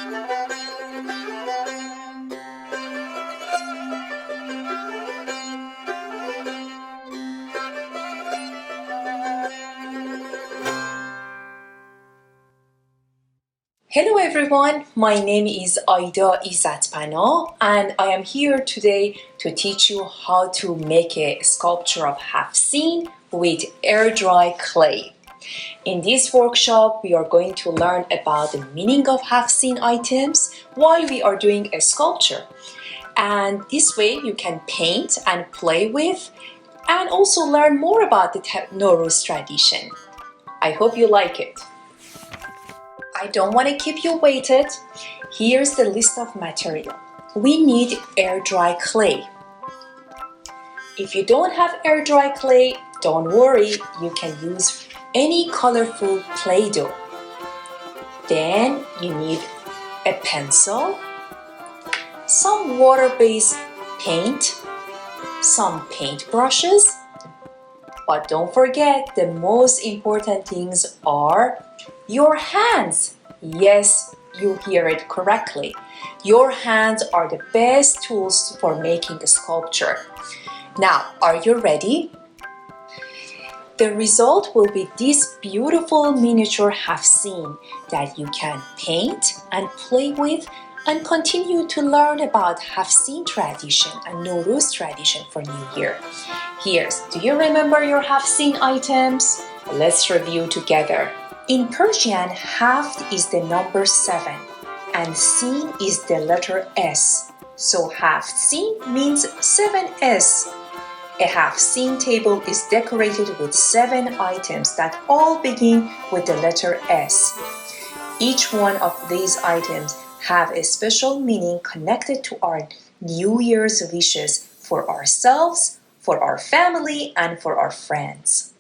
Hello everyone, my name is Aida Izadpanah and I am here today to teach you how to make a sculpture of Haft-seen with air dry clay. In this workshop, we are going to learn about the meaning of Haft-seen items while we are doing a sculpture. And this way you can paint and play with and also learn more about the Nowruz tradition. I hope you like it. I don't want to keep you waited. Here's the list of material. We need air dry clay. If you don't have air dry clay, don't worry, you can use any colorful Play-Doh. Then you need a pencil, some water-based paint, some paintbrushes, but don't forget the most important things are your hands. Yes, you hear it correctly. Your hands are the best tools for making a sculpture. Now, are you ready? The result will be this beautiful miniature Haft-seen that you can paint and play with and continue to learn about Haft-seen tradition and Nowruz tradition for New Year. Do you remember your Haft-seen items? Let's review together. In Persian, Haft is the number 7 and Seen is the letter S. So Haft-seen means 7S. A Haft-seen table is decorated with 7 items that all begin with the letter S. Each one of these items have a special meaning connected to our New Year's wishes for ourselves, for our family, and for our friends.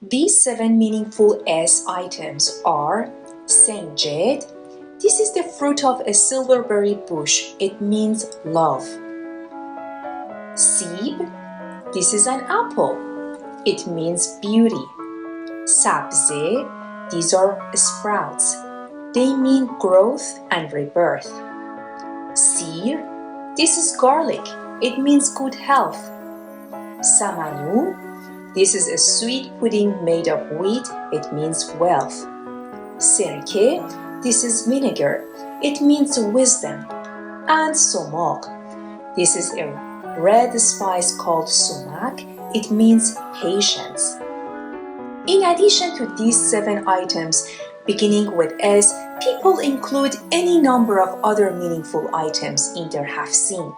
These 7 meaningful S items are Senjed. This is the fruit of a silverberry bush. It means love. Sib. This is an apple. It means beauty. Sabze. These are sprouts. They mean growth and rebirth. Sir. This is garlic. It means good health. Samanu. This is a sweet pudding made of wheat. It means wealth. Sirke. This is vinegar. It means wisdom. And somak. This is a red spice called sumac. It means patience. In addition to these 7 items, beginning with S, people include any number of other meaningful items in their Haft-seen.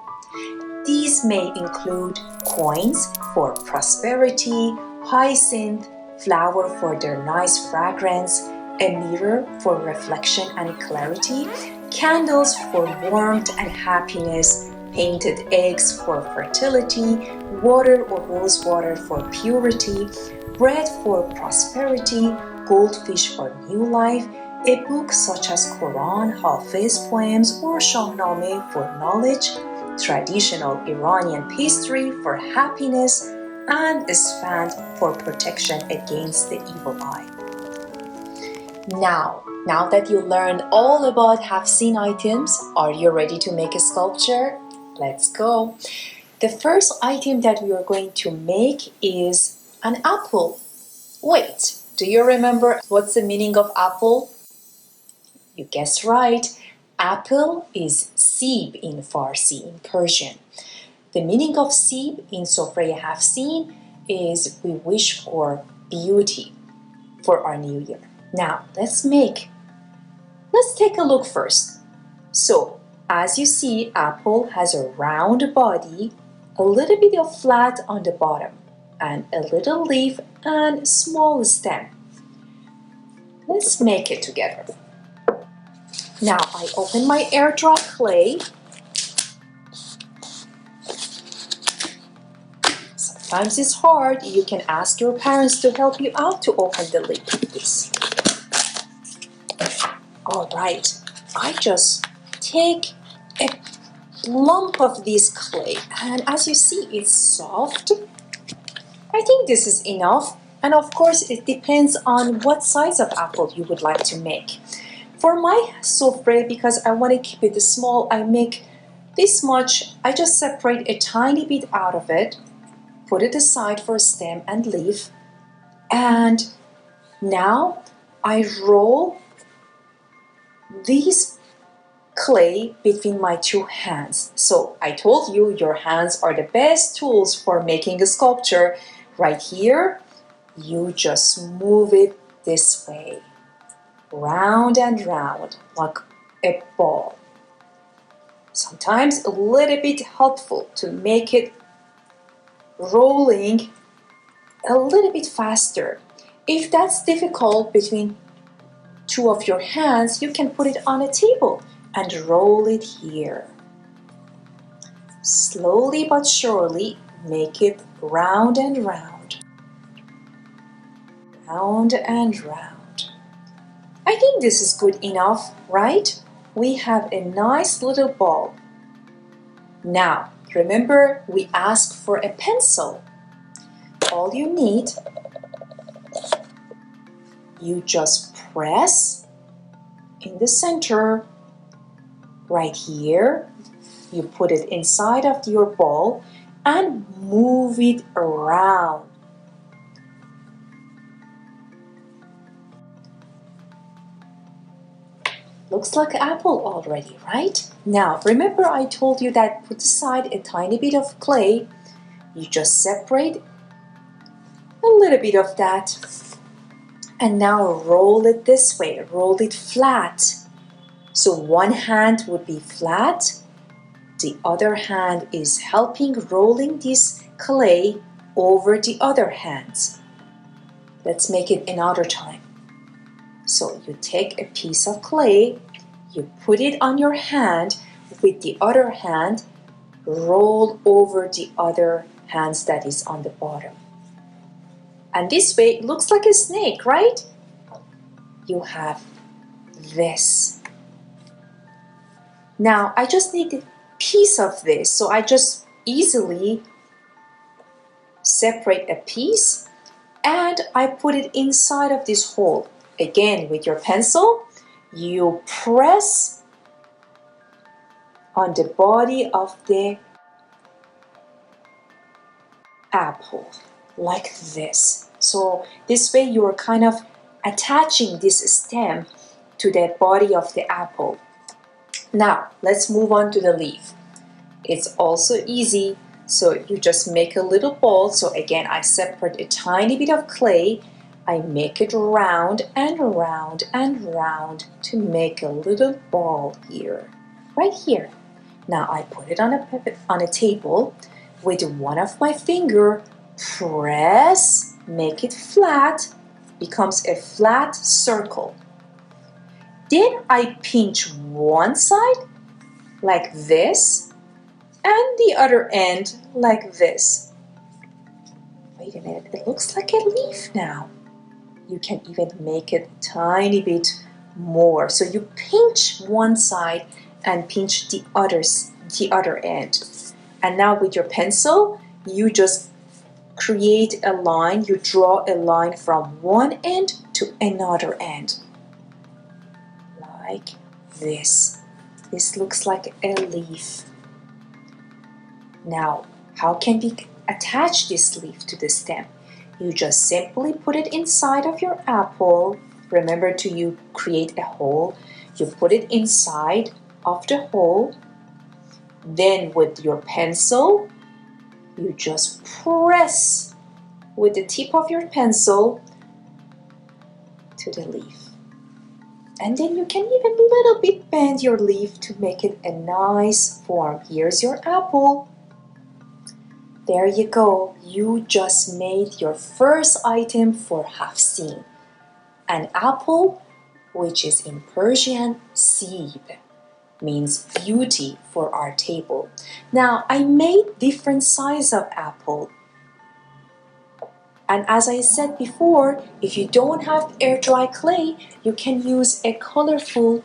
These may include coins for prosperity, hyacinth, flower for their nice fragrance, a mirror for reflection and clarity, candles for warmth and happiness, painted eggs for fertility, water or rose water for purity, bread for prosperity, goldfish for new life, a book such as Quran, Hafiz poems, or Shahnameh for knowledge, traditional Iranian pastry for happiness, and a sfand for protection against the evil eye. Now that you learned all about Haft-seen items, are you ready to make a sculpture? Let's go. The first item that we are going to make is an apple. Wait, do you remember what's the meaning of apple? You guessed right. Apple is sib in Farsi, in Persian. The meaning of sib in Sofre Haft-seen is we wish for beauty for our new year. Now, let's take a look first. So, as you see, apple has a round body, a little bit of flat on the bottom, and a little leaf and small stem. Let's make it together. Now I open my air dry clay. Sometimes it's hard. You can ask your parents to help you out to open the lid like this. Alright, I just take a lump of this clay, and as you see, it's soft. I think this is enough, and of course it depends on what size of apple you would like to make. For my souffle, because I want to keep it small, I make this much. I just separate a tiny bit out of it, put it aside for stem and leaf, and now I roll these clay between my two hands. So I told you your hands are the best tools for making a sculpture. Right here, you just move it this way, round and round, like a ball. Sometimes a little bit helpful to make it rolling a little bit faster. If that's difficult between two of your hands, you can put it on a table and roll it here. Slowly but surely make it round and round. Round and round. I think this is good enough, right? We have a nice little ball. Now, remember we asked for a pencil. All you need, you just press in the center, right here. You put it inside of your ball and move it around. Looks like apple already, right? Now, remember I told you that put aside a tiny bit of clay. You just separate a little bit of that. And now roll it this way, roll it flat. So one hand would be flat, the other hand is helping rolling this clay over the other hands. Let's make it another time. So you take a piece of clay, you put it on your hand, with the other hand, roll over the other hands that is on the bottom. And this way it looks like a snake, right? You have this. Now I just need a piece of this, so I just easily separate a piece and I put it inside of this hole. Again, with your pencil, you press on the body of the apple like this. So this way you are kind of attaching this stem to the body of the apple. Now let's move on to the leaf. It's also easy, so you just make a little ball. So again, I separate a tiny bit of clay, I make it round and round and round to make a little ball here, right here. Now I put it on a table with one of my finger, press, make it flat, becomes a flat circle. Then I pinch one side like this and the other end like this. Wait a minute, it looks like a leaf now. You can even make it a tiny bit more. So you pinch one side and pinch the other end. And now with your pencil, you just create a line, you draw a line from one end to another end. Like this. This looks like a leaf. Now, how can we attach this leaf to the stem? You just simply put it inside of your apple. Remember to create a hole. You put it inside of the hole. Then with your pencil, you just press with the tip of your pencil to the leaf. And then you can even a little bit bend your leaf to make it a nice form. Here's your apple. There you go. You just made your first item for Haft-seen. An apple, which is in Persian seeb, means beauty for our table. Now I made different size of apple. And as I said before, if you don't have air dry clay, you can use a colorful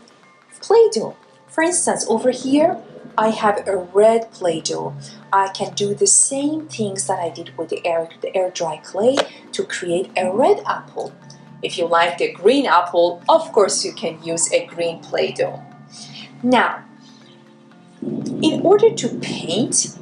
Play-Doh. For instance, over here, I have a red Play-Doh. I can do the same things that I did with the air dry clay to create a red apple. If you like the green apple, of course you can use a green Play-Doh. Now, in order to paint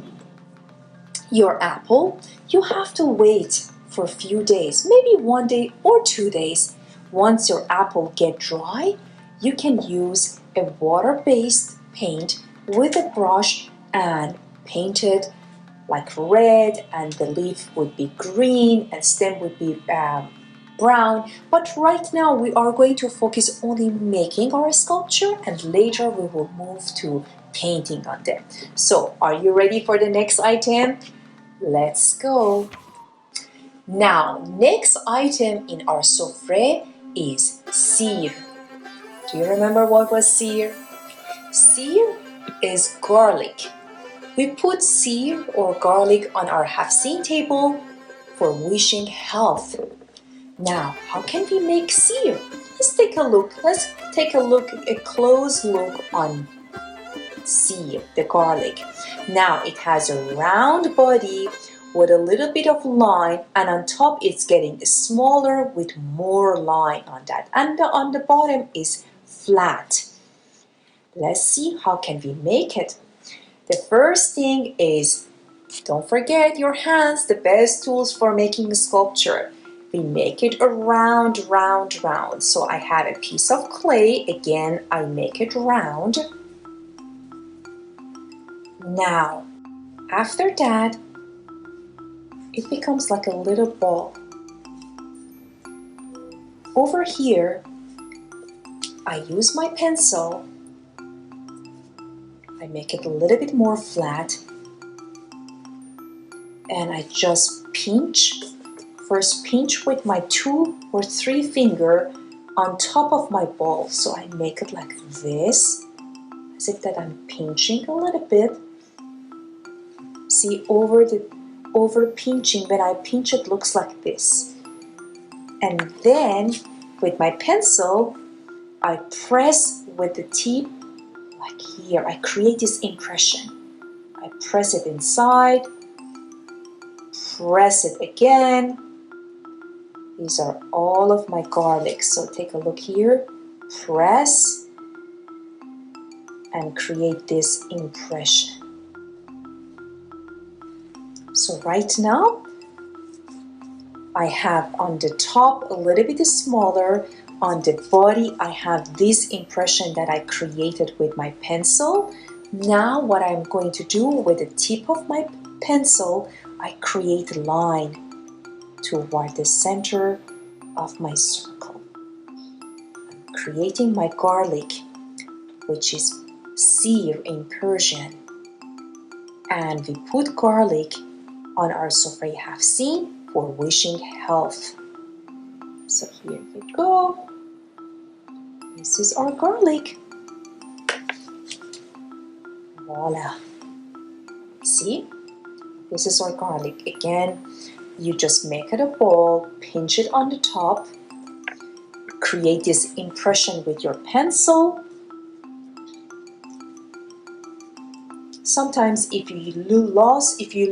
your apple, you have to wait for a few days, maybe 1 day or 2 days. Once your apple get dry, you can use a water-based paint with a brush and paint it like red, and the leaf would be green and stem would be brown. But right now we are going to focus only making our sculpture, and later we will move to painting on them. So are you ready for the next item? Let's go. Now, next item in our souffle is sear. Do you remember what was sear? Sear is garlic. We put sear or garlic on our Haft-seen table for wishing health. Now, how can we make sear? Let's take a look. Let's take a close look on sear, the garlic. Now, it has a round body with a little bit of line, and on top it's getting smaller with more line on that, and on the bottom is flat. Let's see how can we make it. The first thing is, don't forget your hands, the best tools for making a sculpture. We make it a round. So I have a piece of clay. Again, I make it round. Now, after that, it becomes like a little ball. Over here, I use my pencil. I make it a little bit more flat, and I just pinch. First pinch with my 2 or 3 finger on top of my ball. So I make it like this, as if that I'm pinching a little bit. See, over pinching, when I pinch it looks like this. And then with my pencil, I press with the tip like here. I create this impression. I press it inside, press it again. These are all of my garlic. So take a look here, press, and create this impression. So right now, I have on the top a little bit smaller. On the body, I have this impression that I created with my pencil. Now what I'm going to do with the tip of my pencil, I create a line toward the center of my circle. I'm creating my garlic, which is sear in Persian. And we put garlic on our souffle Haft-seen for wishing health. So here you go. This is our garlic. Voila. See? This is our garlic. Again, you just make it a ball, pinch it on the top, create this impression with your pencil. Sometimes if you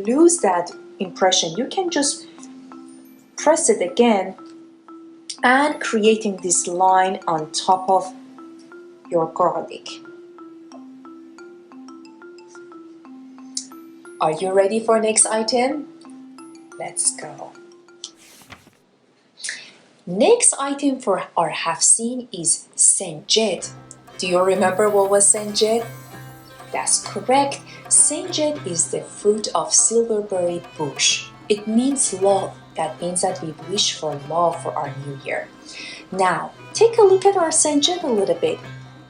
lose that impression, you can just press it again and creating this line on top of your garlic. Are you ready for next item? Let's go. Next item for our Haft-seen is senjet. Do you remember what was senjet? That's correct. Senjet is the fruit of silverberry bush. It means love. That means that we wish for love for our new year. Now, take a look at our senjet a little bit.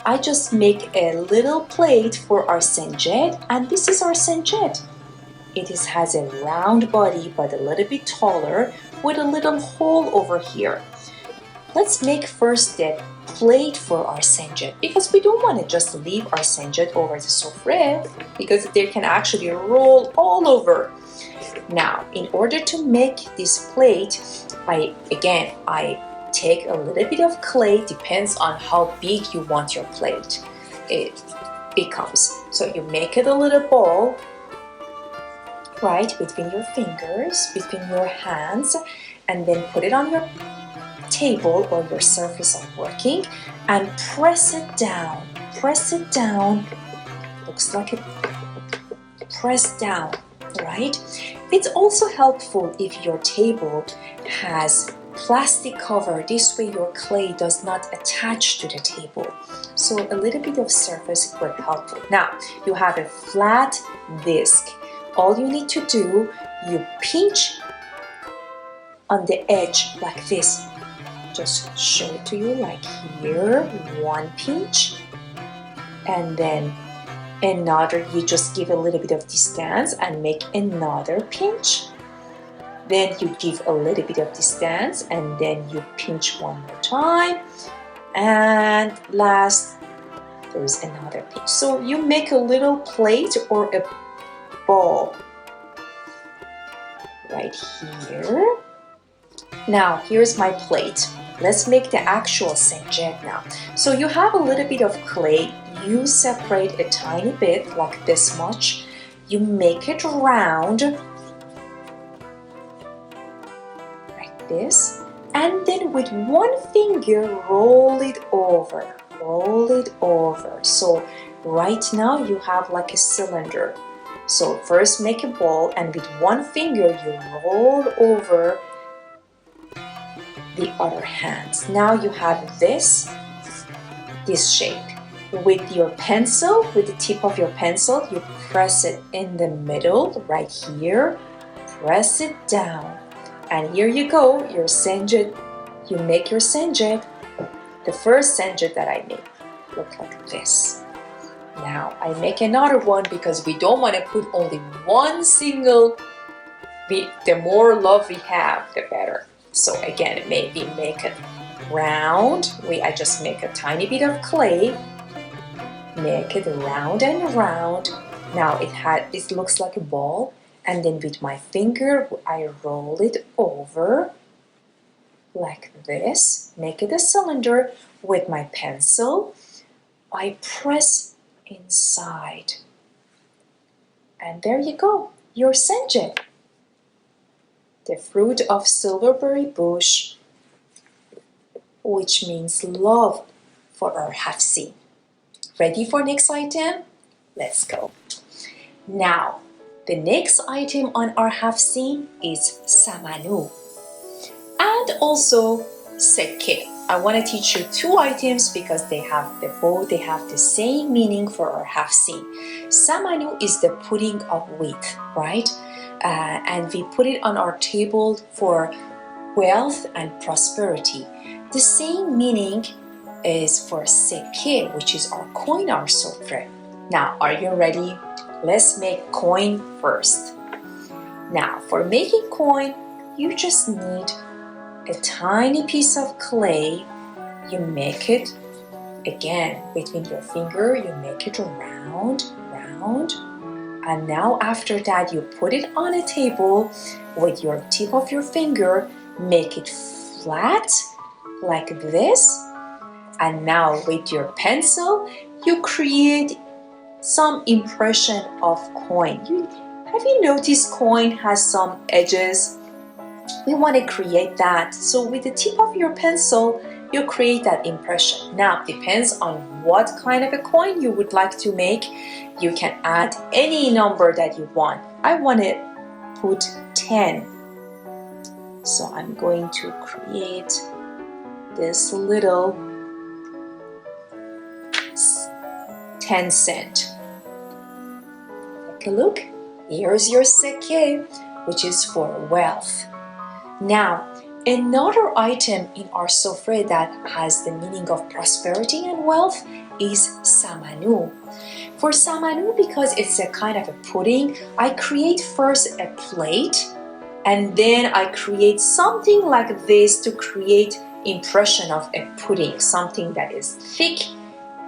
I just make a little plate for our senjet, and this is our senjet. It has a round body but a little bit taller with a little hole over here. Let's make first the plate for our senjet, because we don't want to just leave our senjet over the souffle, because they can actually roll all over. Now, in order to make this plate, I take a little bit of clay, depends on how big you want your plate it becomes. So you make it a little ball, right, between your fingers, between your hands, and then put it on your table or your surface of working and press it down. Press it down. Looks like it pressed down, right? It's also helpful if your table has plastic cover. This way your clay does not attach to the table. So a little bit of surface is very helpful. Now you have a flat disc. All you need to do, you pinch on the edge like this. Just show it to you like here, one pinch, and then another. You just give a little bit of distance and make another pinch. Then you give a little bit of distance and then you pinch one more time, and last there's another pinch. So you make a little plate or a ball right here. Now here's my plate. Let's make the actual senjet now. So you have a little bit of clay. You separate a tiny bit, like this much. You make it round, like this. And then with one finger, roll it over. Roll it over. So right now you have like a cylinder. So first make a ball, and with one finger you roll over the other hand. Now you have this shape. With your pencil, with the tip of your pencil, you press it in the middle, right here. Press it down. And here you go, your senjet. You make your senjet. The first senjet that I made looked like this. Now I make another one because we don't want to put only one single. The more love we have, the better. So again, maybe make it round. I just make a tiny bit of clay. Make it round and round. Now it looks like a ball, and then with my finger I roll it over like this. Make it a cylinder. With my pencil I press inside, and there you go, your senjet. The fruit of silverberry bush, which means love for our Haft-seen. Ready for next item? Let's go. Now, the next item on our Haft-seen is samanu and also sekke. I want to teach you two items because they have the same meaning for our Haft-seen. Samanu is the putting of wheat, right? And we put it on our table for wealth and prosperity. The same meaning is for sekke, which is our coin, our sofre. Now, are you ready? Let's make coin first. Now, for making coin, you just need a tiny piece of clay. You make it, again, between your finger, you make it round, round. And now after that, you put it on a table with your tip of your finger, make it flat like this. And now with your pencil, you create some impression of coin. Have you noticed coin has some edges? We want to create that. So with the tip of your pencil, you create that impression. Now, depends on what kind of a coin you would like to make. You can add any number that you want. I want to put 10. So I'm going to create this little 10 cent. Take a look. Here's your sekke, which is for wealth. Now, another item in our sofre that has the meaning of prosperity and wealth is samanu. For samanu, because it's a kind of a pudding, I create first a plate, and then I create something like this to create impression of a pudding, something that is thick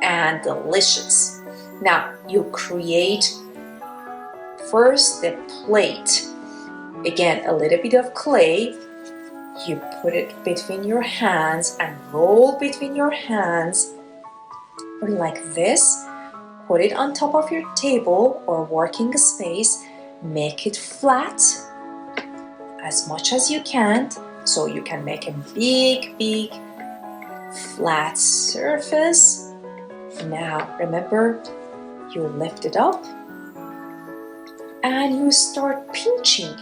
and delicious. Now, you create first the plate. Again, a little bit of clay. You put it between your hands and roll between your hands like this. Put it on top of your table or working space. Make it flat as much as you can. So you can make a big flat surface. Now remember, you lift it up and you start pinching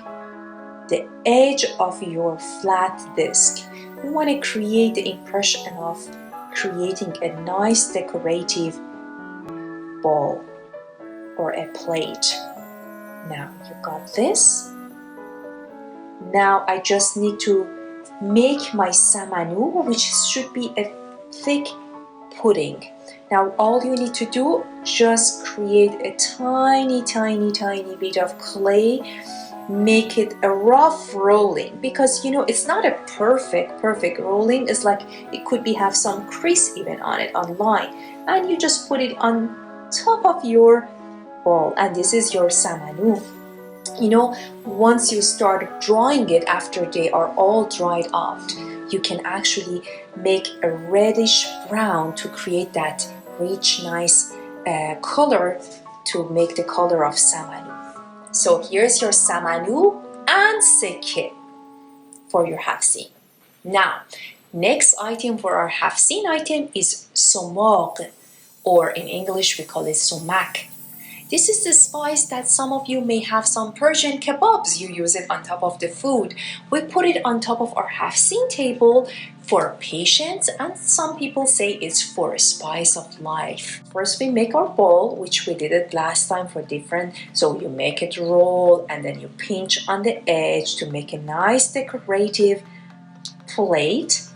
the edge of your flat disc. You want to create the impression of creating a nice decorative bowl or a plate. Now you got this. Now I just need to make my samanu, which should be a thick pudding. Now all you need to do, just create a tiny bit of clay. Make it a rough rolling, because you know it's not a perfect rolling. It's like it could be have some crease even on it, on line, and you just put it on top of your bowl, and this is your samanu. You know, once you start drying it, after they are all dried out, you can actually make a reddish brown to create that rich, nice color, to make the color of samanu. So here's your samanu and seke for your Haft-seen. Now, next item for our Haft-seen item is somag, or in English we call it sumac. This is the spice that some of you may have some Persian kebabs. You use it on top of the food. We put it on top of our Haft-seen table for patients, and some people say it's for a spice of life. First we make our bowl, which we did it last time for different. So you make it roll and then you pinch on the edge to make a nice decorative plate.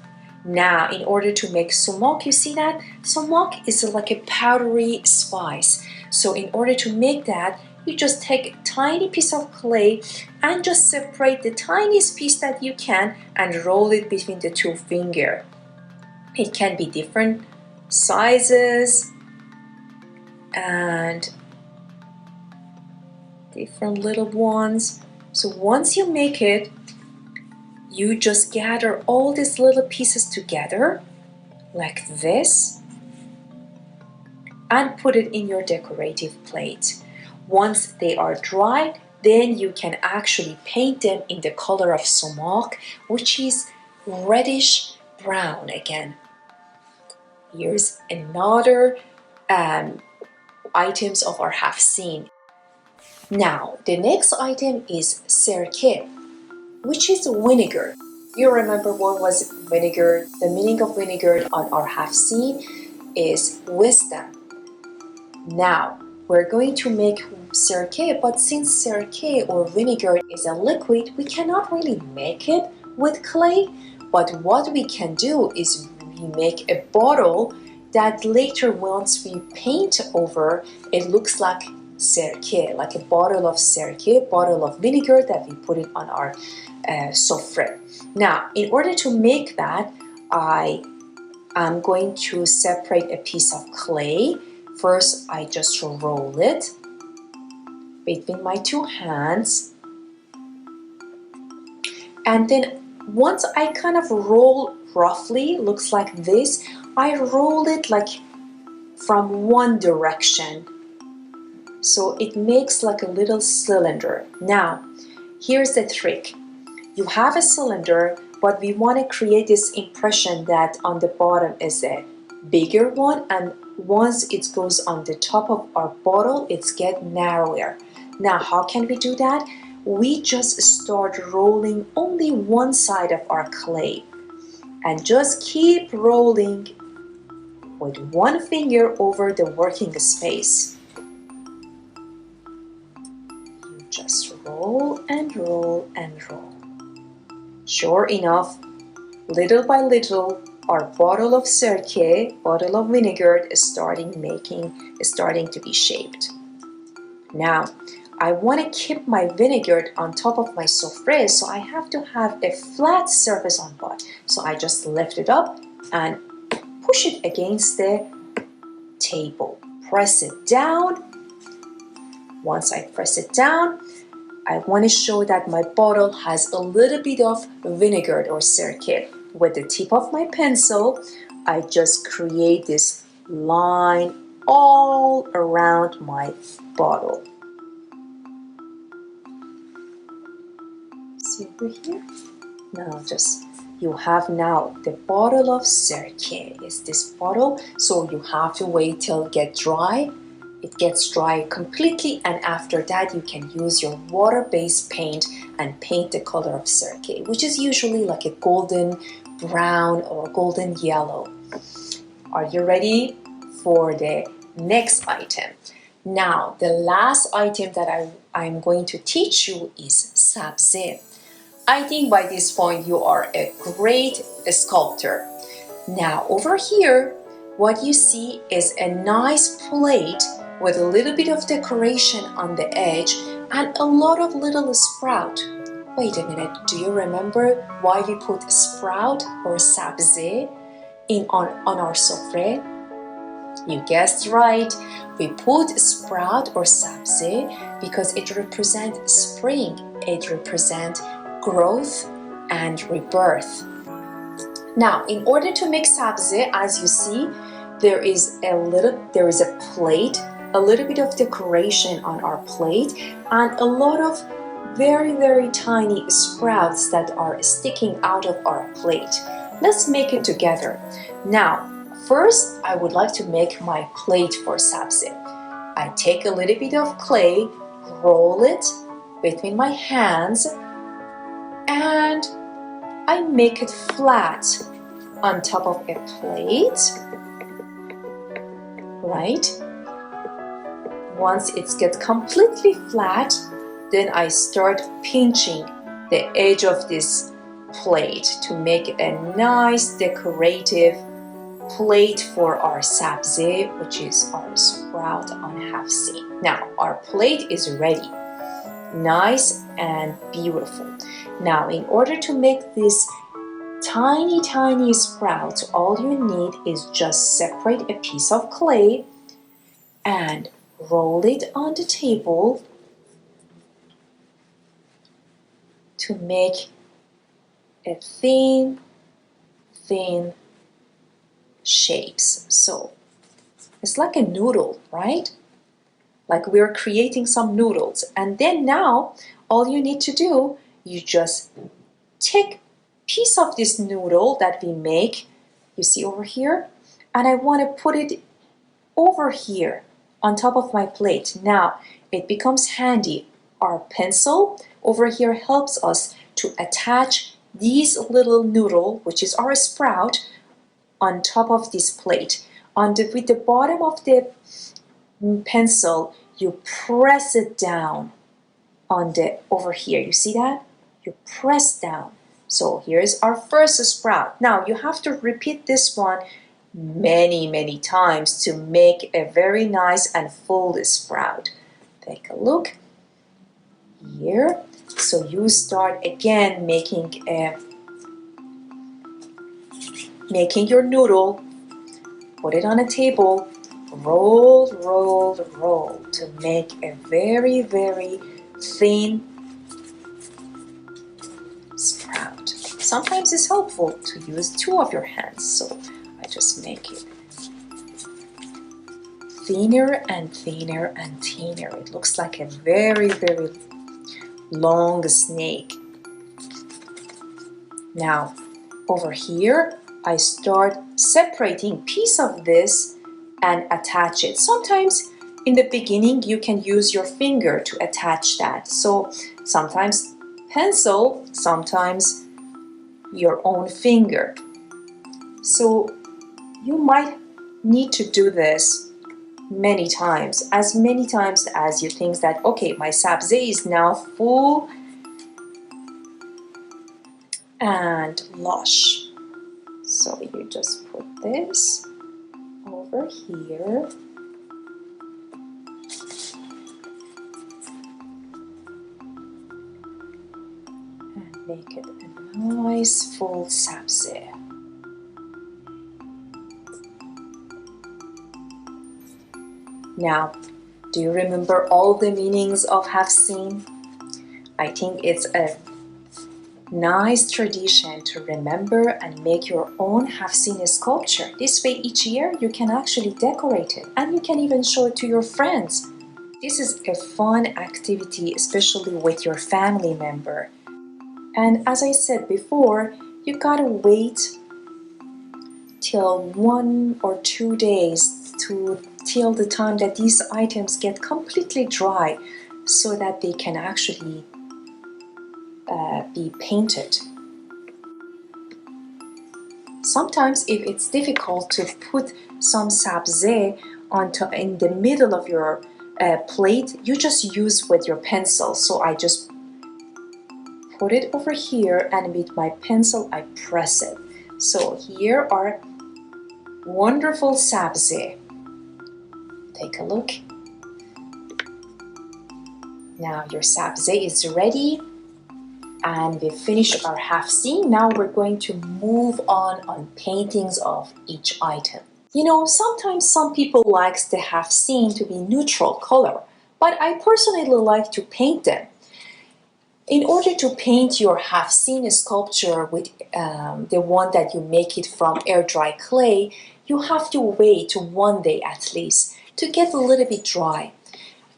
Now in order to make sumac, you see that? Sumac is like a powdery spice. So in order to make that, you just take a tiny piece of clay and just separate the tiniest piece that you can and roll it between the two fingers. It can be different sizes and different little ones. So once you make it, you just gather all these little pieces together like this and put it in your decorative plate. Once they are dried, then you can actually paint them in the color of sumac, which is reddish brown again. Here's another items of our Haft-seen. Now, the next item is sirke, which is vinegar. You remember what was vinegar? The meaning of vinegar on our Haft-seen is wisdom. Now, we're going to make sirke, but since sirke or vinegar is a liquid, we cannot really make it with clay. But what we can do is we make a bottle that later, once we paint over, it looks like sirke, like a bottle of sirke, bottle of vinegar that we put it on our sofre. Now, in order to make that, I am going to separate a piece of clay. First, I just roll it between my two hands. And then once I kind of roll roughly, looks like this, I roll it like from one direction. So it makes like a little cylinder. Now, here's the trick. You have a cylinder, but we want to create this impression that on the bottom is a bigger one, and once it goes on the top of our bottle, it's get narrower. Now, how can we do that? We just start rolling only one side of our clay and just keep rolling with one finger over the working space. You just roll and roll and roll. Sure enough, little by little, our bottle of sirke, bottle of vinegar, is starting to be shaped. Now, I want to keep my vinegar on top of my sofre, so I have to have a flat surface on top. So I just lift it up and push it against the table. Press it down. Once I press it down, I want to show that my bottle has a little bit of vinegar or sirke. With the tip of my pencil, I just create this line all around my bottle. See over here? Now you have now the bottle of sirke is this bottle, so you have to wait till it gets dry. It gets dry completely, and after that you can use your water-based paint and paint the color of sirke, which is usually like a golden brown or golden yellow. Are you ready for the next item? Now, the last item that I'm going to teach you is sabze. I think by this point you are a great sculptor. Now, over here, what you see is a nice plate with a little bit of decoration on the edge and a lot of little sprout. Wait a minute, do you remember why we put sprout or sabze on our sofre? You guessed right. We put sprout or sabze because it represents spring. It represents growth and rebirth. Now, in order to make sabze, as you see, there is a plate, a little bit of decoration on our plate, and a lot of very, very tiny sprouts that are sticking out of our plate. Let's make it together. Now, first, I would like to make my plate for sabze. I take a little bit of clay, roll it between my hands, and I make it flat on top of a plate, right? Once it gets completely flat, then I start pinching the edge of this plate to make a nice decorative plate for our sabze, which is our sprout on Haft-seen. Now, our plate is ready. Nice and beautiful. Now, in order to make this tiny, tiny sprouts, all you need is just separate a piece of clay and roll it on the table to make a thin shapes. So it's like a noodle, right? Like we're creating some noodles. And then now all you need to do, you just take piece of this noodle that we make, you see over here, and I want to put it over here on top of my plate. Now it becomes handy. Our pencil over here helps us to attach these little noodle, which is our sprout, on top of this plate. With the bottom of the pencil, you press it down on over here. You see that? You press down. So here's our first sprout. Now you have to repeat this one many times to make a very nice and full sprout. Take a look here. So you start again making your noodle, put it on a table, roll to make a very thin sprout. Sometimes it's helpful to use two of your hands, so I just make it thinner and thinner and thinner. It looks like a very long snake. Now over here I start separating piece of this and attach it. Sometimes in the beginning you can use your finger to attach that. So sometimes pencil, sometimes your own finger. So you might need to do this many times as you think that, okay, my sabze is now full and lush. So you just put this over here and make it a nice full sabze. Now, do you remember all the meanings of Haft-seen? I think it's a nice tradition to remember and make your own Haft-seen sculpture. This way each year you can actually decorate it and you can even show it to your friends. This is a fun activity, especially with your family member. And as I said before, you gotta wait till 1 or 2 days till the time that these items get completely dry so that they can actually be painted. Sometimes if it's difficult to put some sabze in the middle of your plate, you just use with your pencil. So I just put it over here and with my pencil I press it. So here are wonderful sabze. Take a look. Now your sabze is ready and we finished our Haft-seen. Now we're going to move on paintings of each item. You know, sometimes some people like the Haft-seen to be neutral color, but I personally like to paint them. In order to paint your Haft-seen sculpture with the one that you make it from air dry clay, you have to wait 1 day at least to get a little bit dry.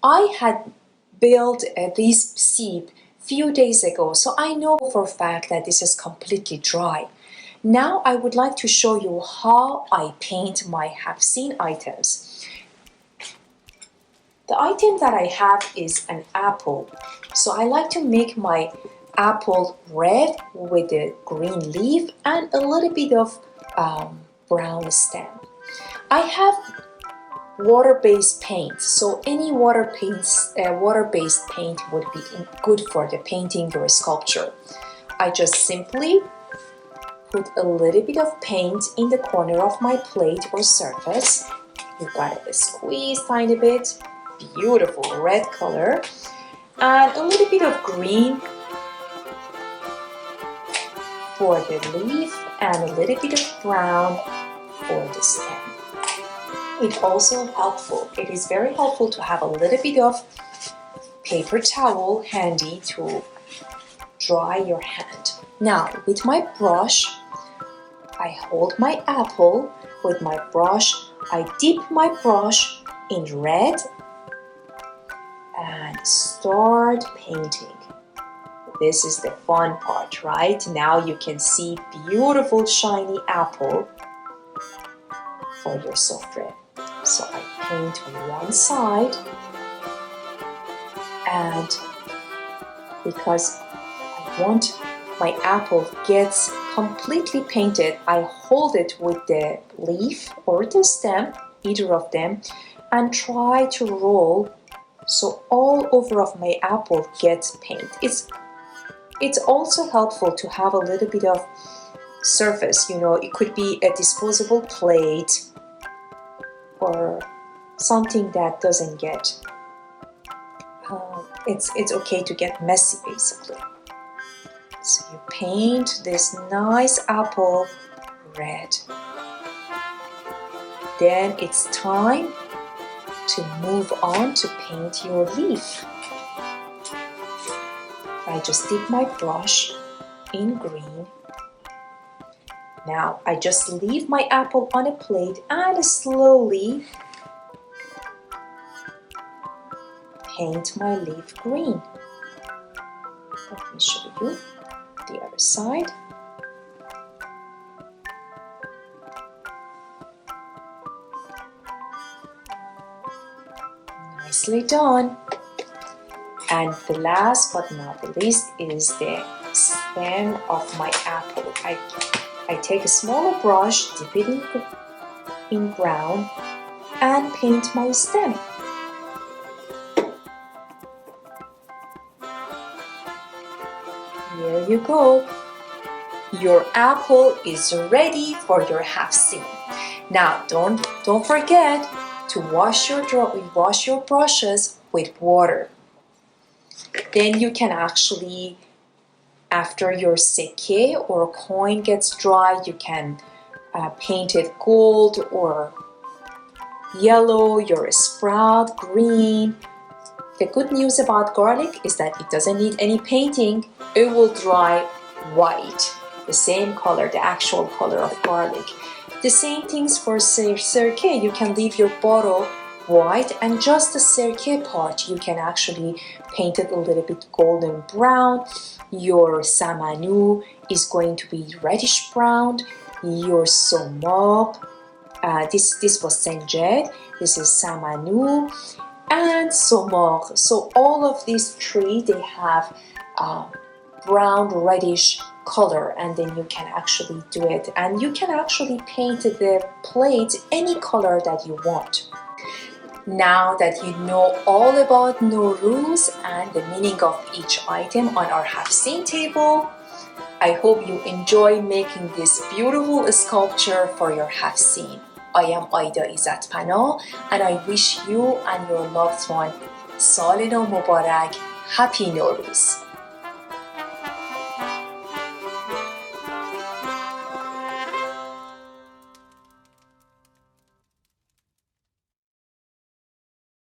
I had built this seed few days ago, so I know for a fact that this is completely dry. Now I would like to show you how I paint my Haft-seen items. The item that I have is an apple. So I like to make my apple red with a green leaf and a little bit of brown stem. I have water-based paint, so any water-based paint would be good for the painting your sculpture. I just simply put a little bit of paint in the corner of my plate or surface. You gotta squeeze tiny bit, beautiful red color, and a little bit of green for the leaf and a little bit of brown for the stem. It's also helpful. It is very helpful to have a little bit of paper towel handy to dry your hand. Now, with my brush, I hold my apple. With my brush, I dip my brush in red and start painting. This is the fun part, right? Now you can see beautiful shiny apple for your souffle. So I paint one side, and because I want my apple gets completely painted, I hold it with the leaf or the stem, either of them, and try to roll so all over of my apple gets paint. It's also helpful to have a little bit of surface, you know, it could be a disposable plate or something that doesn't get, it's okay to get messy basically. So you paint this nice apple red. Then it's time to move on to paint your leaf. I just dip my brush in green. Now I just leave my apple on a plate and slowly paint my leaf green. Let me show you the other side. Nicely done. And the last but not the least is the stem of my apple. I take a smaller brush, dip it in brown, and paint my stem. Here you go. Your apple is ready for your Haft-seen. Now don't forget to wash your brushes with water. Then you can actually, after your seke or coin gets dry, you can paint it gold or yellow, your sprout green. The good news about garlic is that it doesn't need any painting. It will dry white, the same color, the actual color of garlic. The same things for sirke. You can leave your bottle white, and just the circle part you can actually paint it a little bit golden brown. Your samanu is going to be reddish brown. Your somok, this was senjed, this is samanu and somok. So all of these three, they have brown reddish color, and then you can actually do it, and you can actually paint the plate any color that you want. Now that you know all about Nowruz and the meaning of each item on our Haft-seen table, I hope you enjoy making this beautiful sculpture for your Haft-seen. I am Aida Izadpanah, and I wish you and your loved one Sal Nov Mubarak, Happy Nowruz.